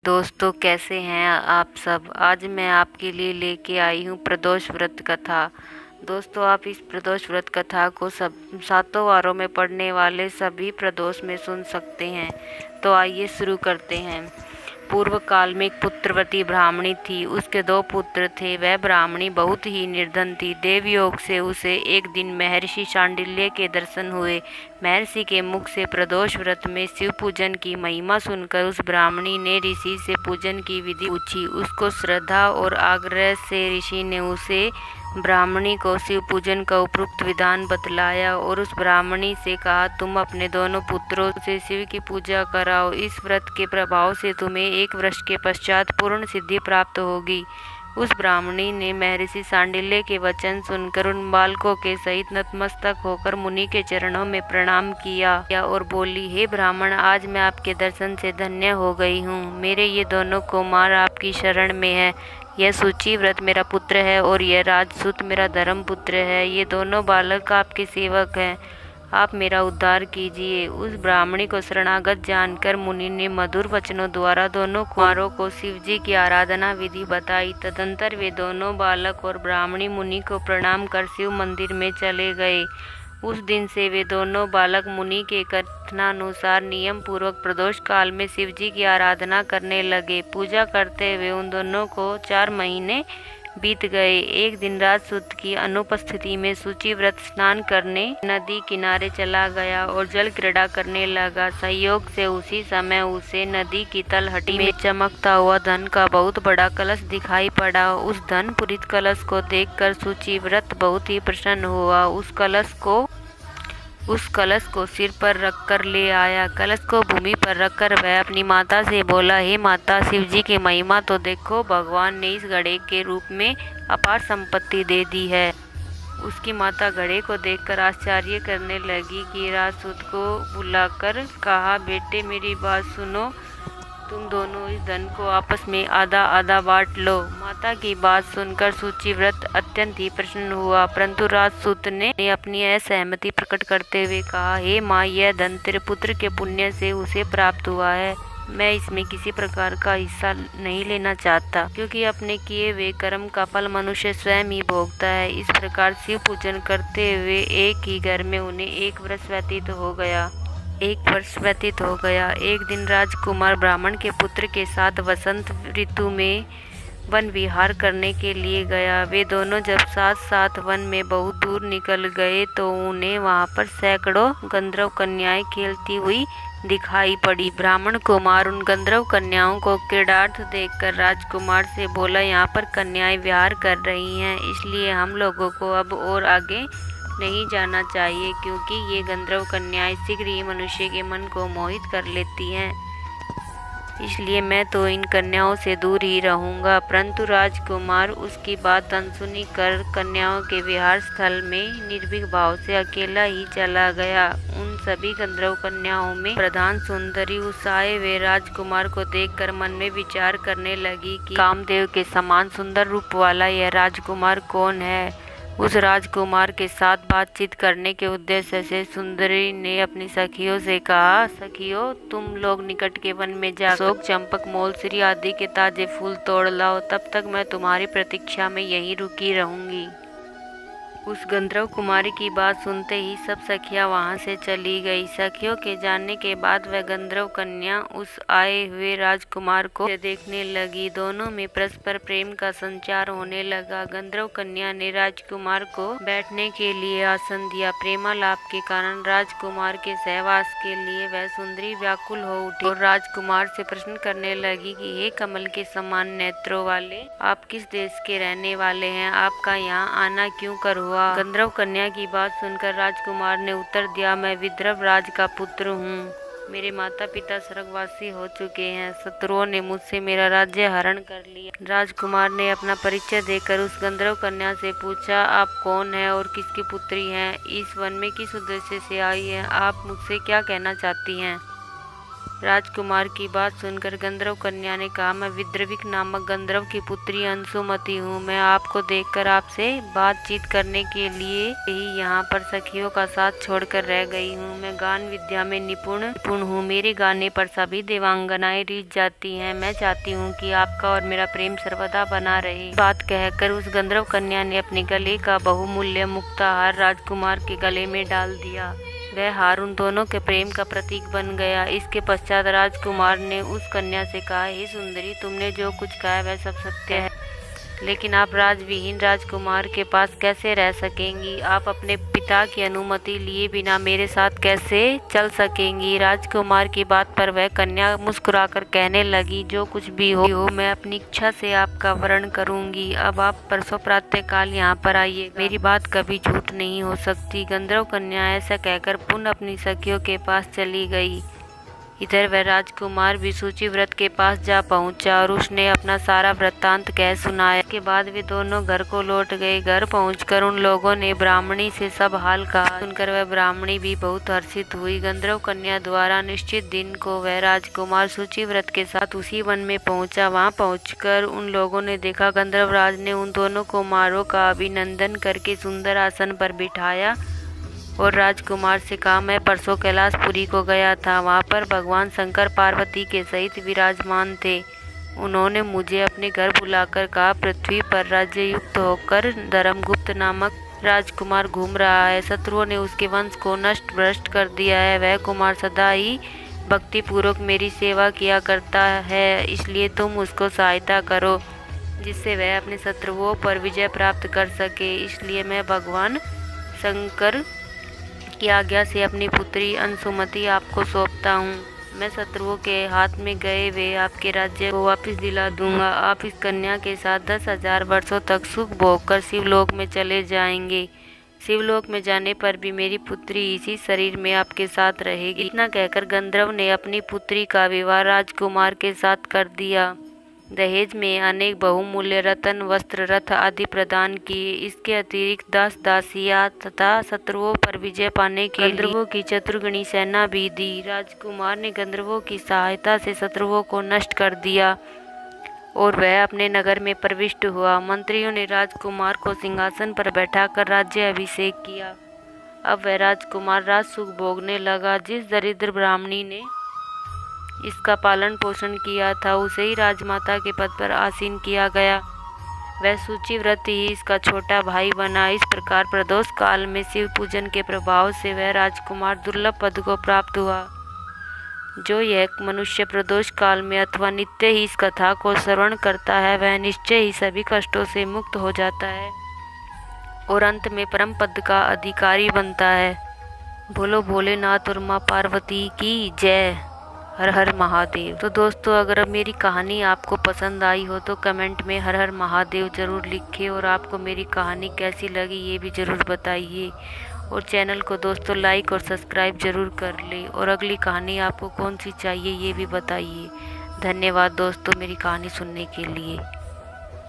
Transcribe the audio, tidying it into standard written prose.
दोस्तों, कैसे हैं आप सब। आज मैं आपके लिए लेके आई हूँ प्रदोष व्रत कथा। दोस्तों, आप इस प्रदोष व्रत कथा को सब 7 वारों में पढ़ने वाले सभी प्रदोष में सुन सकते हैं। तो आइए शुरू करते हैं। पूर्व काल में एक पुत्रवती ब्राह्मणी थी। उसके 2 पुत्र थे। वह ब्राह्मणी बहुत ही निर्धन थी। देवयोग से उसे एक दिन महर्षि शांडिल्य के दर्शन हुए। महर्षि के मुख से प्रदोष व्रत में शिव पूजन की महिमा सुनकर उस ब्राह्मणी ने ऋषि से पूजन की विधि पूछी। उसको श्रद्धा और आग्रह से ऋषि ने उसे ब्राह्मणी को शिव पूजन का उपयुक्त विधान बतलाया और उस ब्राह्मणी से कहा, तुम अपने दोनों पुत्रों से शिव की पूजा कराओ। इस व्रत के प्रभाव से तुम्हें 1 वर्ष के पश्चात पूर्ण सिद्धि प्राप्त होगी। उस ब्राह्मणी ने महर्षि शांडिल्य के वचन सुनकर उन बालकों के सहित नतमस्तक होकर मुनि के चरणों में प्रणाम किया और बोली, हे ब्राह्मण, आज मैं आपके दर्शन से धन्य हो गई हूँ। मेरे ये दोनों कुमार आपकी शरण में है। यह सूचिव्रत मेरा पुत्र है और यह राजसूत मेरा धर्म पुत्र है। ये दोनों बालक आपके सेवक हैं। आप मेरा उद्धार कीजिए। उस ब्राह्मणी को शरणागत जानकर मुनि ने मधुर वचनों द्वारा दोनों कुमारों को शिव जी की आराधना विधि बताई। तदंतर वे दोनों बालक और ब्राह्मणी मुनि को प्रणाम कर शिव मंदिर में चले गए। उस दिन से वे दोनों बालक मुनि के कथनानुसार नियम पूर्वक प्रदोष काल में शिव जी की आराधना करने लगे। पूजा करते हुए उन दोनों को 4 महीने बीत गए। एक दिन राजसूत की अनुपस्थिति में सूचिव्रत स्नान करने नदी किनारे चला गया और जल क्रीड़ा करने लगा। संयोग से उसी समय उसे नदी की तलहटी में चमकता हुआ धन का बहुत बड़ा कलश दिखाई पड़ा। उस धन पूरित कलश को देखकर सूचिव्रत बहुत ही प्रसन्न हुआ। उस कलश को सिर पर रखकर ले आया। कलश को भूमि पर रखकर वह अपनी माता से बोला, हे माता, शिव जी की महिमा तो देखो। भगवान ने इस घड़े के रूप में अपार संपत्ति दे दी है। उसकी माता घड़े को देखकर आश्चर्य करने लगी कि राजसूत को बुलाकर कहा, बेटे मेरी बात सुनो, तुम दोनों इस धन को आपस में आधा आधा बांट लो। माता की बात सुनकर सूचिव्रत अत्यंत ही प्रसन्न हुआ, परंतु राजसूत ने अपनी असहमति प्रकट करते हुए कहा, हे माँ, यह धन तेरे पुत्र के पुण्य से उसे प्राप्त हुआ है। मैं इसमें किसी प्रकार का हिस्सा नहीं लेना चाहता, क्योंकि अपने किए हुए कर्म का फल मनुष्य स्वयं ही भोगता है। इस प्रकार शिव पूजन करते हुए एक ही घर में उन्हें 1 वर्ष व्यतीत हो गया। एक दिन राजकुमार ब्राह्मण के पुत्र के साथ वसंत ऋतु में वन विहार करने के लिए गया। वे दोनों जब साथ साथ वन में बहुत दूर निकल गए तो उन्हें वहां पर सैकड़ों गंधर्व कन्याएं खेलती हुई दिखाई पड़ी। ब्राह्मण कुमार उन गंधर्व कन्याओं को क्रीडार्थ देखकर राजकुमार से बोला, यहाँ पर कन्याएं विहार कर रही हैं, इसलिए हम लोगों को अब और आगे नहीं जाना चाहिए, क्योंकि ये गंधर्व कन्याएं शीघ्र ही मनुष्य के मन को मोहित कर लेती हैं। इसलिए मैं तो इन कन्याओं से दूर ही रहूंगा। परंतु राजकुमार उसकी बात अनसुनी कर कन्याओं के विहार स्थल में निर्भीक भाव से अकेला ही चला गया। उन सभी गंधर्व कन्याओं में प्रधान सुंदरी उस आए हुए राजकुमार को देखकर मन में विचार करने लगी कि कामदेव के समान सुंदर रूप वाला यह राजकुमार कौन है। उस राजकुमार के साथ बातचीत करने के उद्देश्य से सुंदरी ने अपनी सखियों से कहा, सखियों, तुम लोग निकट के वन में जा अशोक, चंपक, मोलसिरी आदि के ताजे फूल तोड़ लाओ। तब तक मैं तुम्हारी प्रतीक्षा में यहीं रुकी रहूंगी। उस गंधर्व कुमारी की बात सुनते ही सब सखियां वहां से चली गई। सखियों के जाने के बाद वह गंधर्व कन्या उस आए हुए राजकुमार को देखने लगी। दोनों में परस्पर प्रेम का संचार होने लगा। गंधर्व कन्या ने राजकुमार को बैठने के लिए आसन दिया। प्रेमालाप के कारण राजकुमार के सहवास के लिए वह सुंदरी व्याकुल हो उठी और राजकुमार से प्रश्न करने लगी कि हे कमल के समान नेत्रों वाले, आप किस देश के रहने वाले हैं? आपका यहाँ आना क्यों कर हुआ? गंधर्व कन्या की बात सुनकर राजकुमार ने उत्तर दिया, मैं विद्रव राज का पुत्र हूँ। मेरे माता पिता स्वर्गवासी हो चुके हैं। शत्रुओं ने मुझसे मेरा राज्य हरण कर लिया। राजकुमार ने अपना परिचय देकर उस गंधर्व कन्या से पूछा, आप कौन हैं और किसकी पुत्री हैं? इस वन में किस उद्देश्य से आई हैं? आप मुझसे क्या कहना चाहती हैं? राजकुमार की बात सुनकर गंधर्व कन्या ने कहा, मैं विद्रविक नामक गंधर्व की पुत्री अंशुमति हूँ। मैं आपको देखकर आपसे बातचीत करने के लिए ही यहाँ पर सखियों का साथ छोड़कर रह गई हूँ। मैं गान विद्या में निपुण हूँ। मेरे गाने पर सभी देवांगनाएं रीझ जाती हैं। मैं चाहती हूँ कि आपका और मेरा प्रेम सर्वदा बना रहे। बात कहकर उस गंधर्व कन्या ने अपने गले का बहुमूल्य मुक्ताहार राजकुमार के गले में डाल दिया। वह हार उन दोनों के प्रेम का प्रतीक बन गया। इसके पश्चात राजकुमार ने उस कन्या से कहा, हे सुंदरी, तुमने जो कुछ कहा वह सब सत्य है, लेकिन आप राजविहीन राजकुमार के पास कैसे रह सकेंगी? आप अपने पिता की अनुमति लिए बिना मेरे साथ कैसे चल सकेंगी? राजकुमार की बात पर वह कन्या मुस्कुराकर कहने लगी, जो कुछ भी हो मैं अपनी इच्छा से आपका वरण करूंगी। अब आप परसों प्रातःकाल यहाँ पर आइए। मेरी बात कभी झूठ नहीं हो सकती। गंधर्व कन्या ऐसा कहकर पुनः अपनी सखियों के पास चली गई। इधर वह राजकुमार भी सूचिव्रत के पास जा पहुंचा और उसने अपना सारा वृत्तांत कह सुनाया। इसके बाद वे दोनों घर को लौट गए। घर पहुंचकर उन लोगों ने ब्राह्मणी से सब हाल कहा। सुनकर वह ब्राह्मणी भी बहुत हर्षित हुई। गंधर्व कन्या द्वारा निश्चित दिन को वह राजकुमार सूचिव्रत के साथ उसी वन में पहुंचा। वहां पहुंचकर उन लोगों ने देखा गंधर्वराज ने उन दोनों कुमारों का अभिनंदन करके सुंदर आसन पर बिठाया और राजकुमार से कहा, मैं परसों कैलाशपुरी को गया था। वहाँ पर भगवान शंकर पार्वती के सहित विराजमान थे। उन्होंने मुझे अपने घर बुलाकर कहा, पृथ्वी पर राज्ययुक्त होकर धर्मगुप्त नामक राजकुमार घूम रहा है। शत्रुओं ने उसके वंश को नष्ट भ्रष्ट कर दिया है। वह कुमार सदा ही भक्तिपूर्वक मेरी सेवा किया करता है, इसलिए तुम उसको सहायता करो जिससे वह अपने शत्रुओं पर विजय प्राप्त कर सके। इसलिए मैं भगवान शंकर की आज्ञा से अपनी पुत्री अंशुमति आपको सौंपता हूँ। मैं शत्रुओं के हाथ में गए वे आपके राज्य को वापस दिला दूंगा। आप इस कन्या के साथ 10,000 वर्षों तक सुख भोग कर शिवलोक में चले जाएंगे। शिवलोक में जाने पर भी मेरी पुत्री इसी शरीर में आपके साथ रहेगी। इतना कहकर गंधर्व ने अपनी पुत्री का विवाह राजकुमार के साथ कर दिया। दहेज में अनेक बहुमूल्य रत्न, वस्त्र, रथ आदि प्रदान किए। इसके अतिरिक्त दास दासियां तथा शत्रुओं पर विजय पाने के लिए गंधर्वों की चतुर्गणी सेना भी दी। राजकुमार ने गंधर्वों की सहायता से शत्रुओं को नष्ट कर दिया और वह अपने नगर में प्रविष्ट हुआ। मंत्रियों ने राजकुमार को सिंहासन पर बैठाकर राज्य अभिषेक किया। अब वह राजकुमार राज सुख भोगने लगा। जिस दरिद्र ब्राह्मणी ने इसका पालन पोषण किया था उसे ही राजमाता के पद पर आसीन किया गया। वह सूचिव्रत ही इसका छोटा भाई बना। इस प्रकार प्रदोष काल में शिव पूजन के प्रभाव से वह राजकुमार दुर्लभ पद को प्राप्त हुआ। जो यह मनुष्य प्रदोष काल में अथवा नित्य ही इस कथा को श्रवण करता है वह निश्चय ही सभी कष्टों से मुक्त हो जाता है और अंत में परम पद का अधिकारी बनता है। बोलो भोलेनाथ और माँ पार्वती की जय। हर हर महादेव। तो दोस्तों, अगर अब मेरी कहानी आपको पसंद आई हो तो कमेंट में हर हर महादेव ज़रूर लिखें और आपको मेरी कहानी कैसी लगी ये भी ज़रूर बताइए। और चैनल को दोस्तों लाइक और सब्सक्राइब ज़रूर कर लें और अगली कहानी आपको कौन सी चाहिए ये भी बताइए। धन्यवाद दोस्तों मेरी कहानी सुनने के लिए।